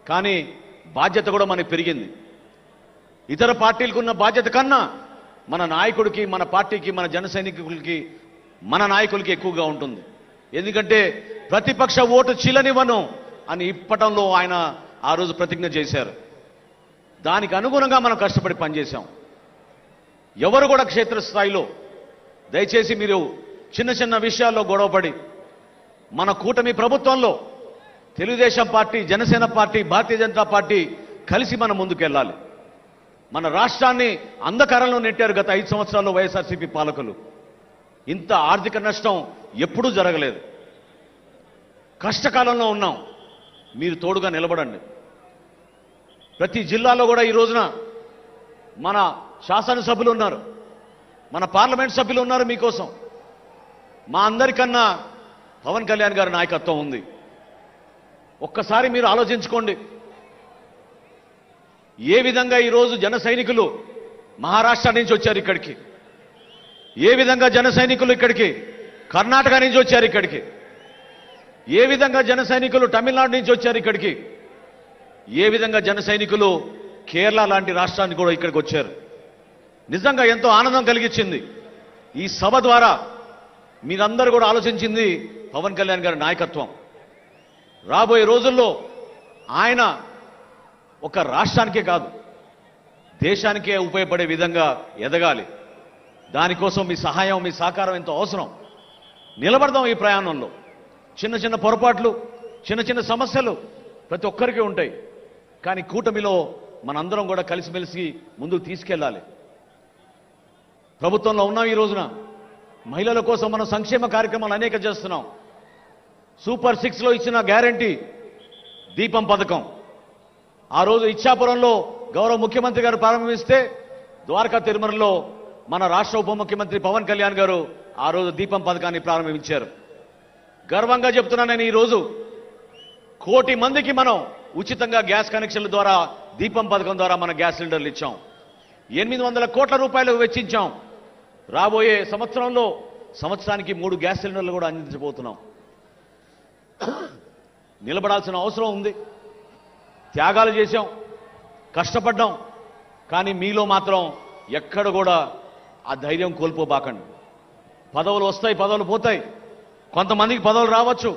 కానీ బాధ్యత కూడా మనకు పెరిగింది. ఇతర పార్టీలకు ఉన్న బాధ్యత కన్నా మన నాయకుడికి, మన పార్టీకి, మన జన సైనికులకి, మన నాయకులకి ఎక్కువగా ఉంటుంది. ఎందుకంటే ప్రతిపక్ష ఓటు చీలనివ్వను అని ఇప్పటంలో ఆయన ఆ రోజు ప్రతిజ్ఞ చేశారు. దానికి అనుగుణంగా మనం కష్టపడి పనిచేశాం. ఎవరు కూడా క్షేత్రస్థాయిలో దయచేసి మీరు చిన్న చిన్న విషయాల్లో గొడవపడి మన కూటమి ప్రభుత్వంలో Telugu Desam party, Janasena party, Bharatiya Janata party కలిసి మనం ముందుకెళ్ళాలి. మన రాష్ట్రాన్ని అంధకారంలో నెట్టారు గత 5 సంవత్సరాల్లో వైఎస్ఆర్సీపీ పాలకులు. ఇంత ఆర్థిక నష్టం ఎప్పుడూ జరగలేదు. కష్టకాలంలో ఉన్నాం. మీరు తోడుగా నిలబడండి. ప్రతి జిల్లాలో కూడా ఈ రోజున మన శాసనసభ్యులు ఉన్నారు, మన పార్లమెంట్ సభ్యులు ఉన్నారు మీకోసం. మా అందరికన్నా పవన్ కళ్యాణ్ గారి నాయకత్వం ఉంది. ఒక్కసారి మీరు ఆలోచించుకోండి. ఏ విధంగా ఈరోజు జన సైనికులు మహారాష్ట్ర నుంచి వచ్చారు ఇక్కడికి, ఏ విధంగా జన సైనికులు ఇక్కడికి కర్ణాటక నుంచి వచ్చారు ఇక్కడికి, ఏ విధంగా జన సైనికులు తమిళనాడు నుంచి వచ్చారు ఇక్కడికి, ఏ విధంగా జన సైనికులు కేరళ లాంటి రాష్ట్రానికి కూడా ఇక్కడికి వచ్చారు. నిజంగా ఎంతో ఆనందం కలిగించింది. ఈ సభ ద్వారా మీరందరూ కూడా ఆలోచించింది పవన్ కళ్యాణ్ గారి నాయకత్వం. రాబోయే రోజుల్లో ఆయన ఒక రాష్ట్రానికే కాదు, దేశానికే ఉపయోగపడే విధంగా ఎదగాలి. దానికోసం మీ సహాయం, మీ సహకారం ఎంతో అవసరం. నిలబడదాం ఈ ప్రయాణంలో. చిన్న చిన్న పొరపాట్లు, చిన్న చిన్న సమస్యలు ప్రతి ఒక్కరికి ఉంటాయి. కానీ కూటమిలో మనందరం కూడా కలిసిమెలిసి ముందుకు తీసుకెళ్ళాలి. ప్రభుత్వంలో ఉన్నాం. ఈ రోజున మహిళల కోసం మనం సంక్షేమ కార్యక్రమాలు అనేక చేస్తున్నాం. సూపర్ 6లో ఇచ్చిన గ్యారంటీ దీపం పథకం ఆ రోజు ఇచ్చాపురంలో గౌరవ ముఖ్యమంత్రి గారు ప్రారంభిస్తే, ద్వారకా తిరుమలలో మన రాష్ట్ర ఉప ముఖ్యమంత్రి పవన్ కళ్యాణ్ గారు ఆ రోజు దీపం పథకాన్ని ప్రారంభించారు. గర్వంగా చెప్తున్నాను నేను, ఈరోజు 1 కోటి మందికి మనం ఉచితంగా గ్యాస్ కనెక్షన్ల ద్వారా, దీపం పథకం ద్వారా మన గ్యాస్ సిలిండర్లు ఇచ్చాం. 800 కోట్ల రూపాయలు వెచ్చించాం. రాబోయే సంవత్సరంలో సంవత్సరానికి 3 గ్యాస్ సిలిండర్లు కూడా అందించబోతున్నాం. నిలబడాల్సిన అవసరం ఉంది. త్యాగాలు చేశాం, కష్టపడ్డాం. కానీ మీలో మాత్రం ఎక్కడ కూడా ఆ ధైర్యం కోల్పోబాకండి. పదవులు వస్తాయి, పదవులు పోతాయి. కొంతమందికి పదవులు రావచ్చు,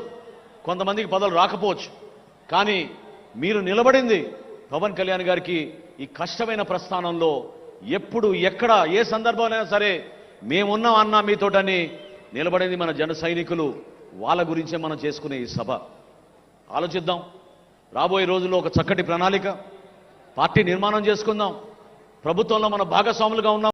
కొంతమందికి పదవులు రాకపోవచ్చు. కానీ మీరు నిలబడింది పవన్ కళ్యాణ్ గారికి ఈ కష్టమైన ప్రస్థానంలో ఎప్పుడు, ఎక్కడ, ఏ సందర్భంలో సరే మేమున్నాం అన్నా మీతోటని నిలబడింది మన జన సైనికులు. వాళ్ళ గురించే మనం చేసుకునే ఈ సభ. ఆలోచిద్దాం. రాబోయే రోజుల్లో ఒక చక్కటి ప్రణాళిక, పార్టీ నిర్మాణం చేసుకుందాం. ప్రభుత్వంలో మన భాగస్వాములుగా ఉన్నాం.